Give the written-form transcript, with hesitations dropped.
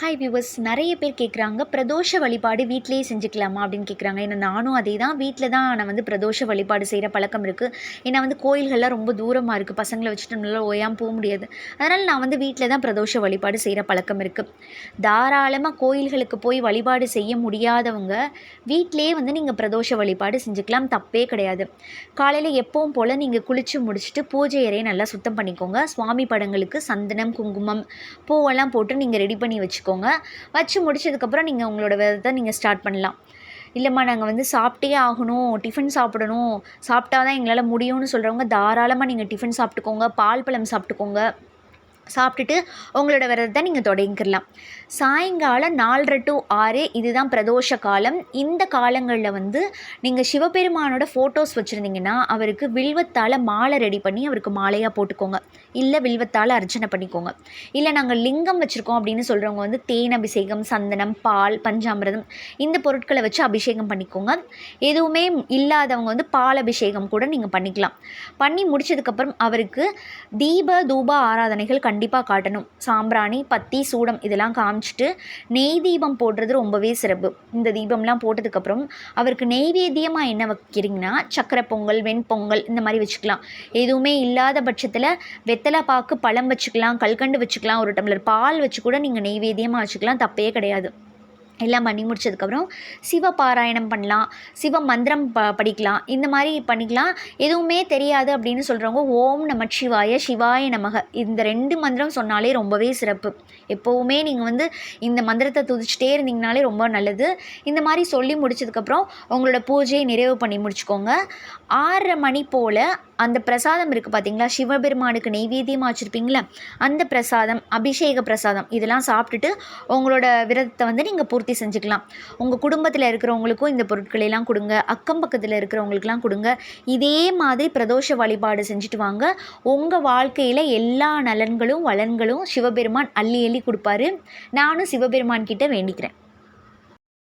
Hi viewers, நிறைய பேர் கேட்குறாங்க பிரதோஷ வழிபாடு வீட்டிலேயே செஞ்சுக்கலாமா அப்படின்னு கேட்குறாங்க. ஏன்னா நானும் அதே தான் வீட்டில் தான் நான் வந்து பிரதோஷ வழிபாடு செய்கிற பழக்கம் இருக்குது. ஏன்னா வந்து கோயில்கள்லாம் ரொம்ப தூரமாக இருக்குது, பசங்களை வச்சுட்டு நல்லா ஓயாமல் போக முடியாது. அதனால் நான் வந்து வீட்டில் தான் பிரதோஷ வழிபாடு செய்கிற பழக்கம் இருக்குது. தாராளமாக கோயில்களுக்கு போய் வழிபாடு செய்ய முடியாதவங்க வீட்டிலேயே வந்து நீங்கள் பிரதோஷ வழிபாடு செஞ்சுக்கலாம், தப்பே கிடையாது. காலையில் எப்பவும் போல் நீங்கள் குளித்து முடிச்சுட்டு பூஜை அறையை நல்லா சுத்தம் பண்ணிக்கோங்க. சுவாமி படங்களுக்கு சந்தனம், குங்குமம், பூவெல்லாம் போட்டு நீங்கள் ரெடி பண்ணி வச்சுக்கோங்க. வச்சு முடிச்சதுக்கப்புறம் நீங்கள் உங்களோட விரதத்தை நீங்கள் ஸ்டார்ட் பண்ணலாம். இல்லைம்மா நாங்கள் வந்து சாப்பிட்டே ஆகணும், டிஃபன் சாப்பிடணும், சாப்பிட்டா தான் எங்களால் முடியும்னு சொல்கிறவங்க தாராளமாக நீங்கள் டிஃபன் சாப்பிட்டுக்கோங்க, பால் பழம் சாப்பிட்டுக்கோங்க. சாப்பிட்டுட்டு உங்களோட விரதத்தை நீங்கள் தொடங்கிடலாம். சாயங்காலம் 4:30 to 6 இதுதான் பிரதோஷ காலம். இந்த காலங்களில் வந்து நீங்கள் சிவபெருமானோட ஃபோட்டோஸ் வச்சுருந்தீங்கன்னா அவருக்கு வில்வத்தால் மாலை ரெடி பண்ணி அவருக்கு மாலையாக போட்டுக்கோங்க. இல்லை வில்வத்தால் அர்ச்சனை பண்ணிக்கோங்க. இல்லை நாங்கள் லிங்கம் வச்சுருக்கோம் அப்படின்னு சொல்கிறவங்க வந்து தேன் அபிஷேகம், சந்தனம், பால், பஞ்சாமிர்தம் இந்த பொருட்களை வச்சு அபிஷேகம் பண்ணிக்கோங்க. எதுவுமே இல்லாதவங்க வந்து பால் அபிஷேகம் கூட நீங்கள் பண்ணிக்கலாம். பண்ணி முடிச்சதுக்கப்புறம் அவருக்கு தீப தூப ஆராதனைகள் கண்டிப்பாக காட்டணும். சாம்பிராணி, பத்தி, சூடம் இதெல்லாம் காமிச்சிட்டு நெய் தீபம் போடுறது ரொம்பவே சிறப்பு. இந்த தீபம்லாம் போட்டதுக்கப்புறம் அவருக்கு நெய்வேத்தியமாக என்ன வைக்கிறீங்கன்னா சக்கரை பொங்கல், வெண்பொங்கல் இந்த மாதிரி வச்சுக்கலாம். எதுவுமே இல்லாத பட்சத்தில் வெத்தலை பாக்கு, பழம் வச்சுக்கலாம், கல்கண்டு வச்சுக்கலாம், ஒரு டம்ளர் பால் வச்சு கூட நீங்கள் நெய்வேத்தியமாக வச்சுக்கலாம், தப்பே கிடையாது. எல்லாம் பண்ணி முடிச்சதுக்கப்புறம் சிவ பாராயணம் பண்ணலாம், சிவ மந்திரம் படிக்கலாம், இந்த மாதிரி பண்ணிக்கலாம். எதுவுமே தெரியாது அப்படின்னு சொல்கிறவங்க ஓம் நமச்சிவாய, சிவாய நமக இந்த 2 மந்திரம் சொன்னாலே ரொம்பவே சிறப்பு. எப்போவுமே நீங்கள் வந்து இந்த மந்திரத்தை துதிச்சிட்டே இருந்தீங்கனாலே ரொம்ப நல்லது. இந்த மாதிரி சொல்லி முடிச்சதுக்கப்புறம் உங்களோட பூஜையை நிறைவு பண்ணி முடிச்சுக்கோங்க. 6:30 மணி போல் அந்த பிரசாதம் இருக்குது பார்த்தீங்களா, சிவபெருமானுக்கு நெய்வேத்தியமாக வச்சுருப்பீங்களா, அந்த பிரசாதம், அபிஷேக பிரசாதம் இதெல்லாம் சாப்பிட்டுட்டு உங்களோட விரதத்தை வந்து நீங்கள் பூர்த்தி செஞ்சுக்கலாம். உங்கள் குடும்பத்தில் இருக்கிறவங்களுக்கும் இந்த பொருட்களெல்லாம் கொடுங்க, அக்கம் பக்கத்தில் இருக்கிறவங்களுக்கெல்லாம் கொடுங்க. இதே மாதிரி பிரதோஷ வழிபாடு செஞ்சுட்டு வாங்க. உங்கள் வாழ்க்கையில் எல்லா நலன்களும் வளன்களும் சிவபெருமான் அள்ளி அள்ளி கொடுப்பாரு. நானும் சிவபெருமான் கிட்ட வேண்டிக்கிறேன்.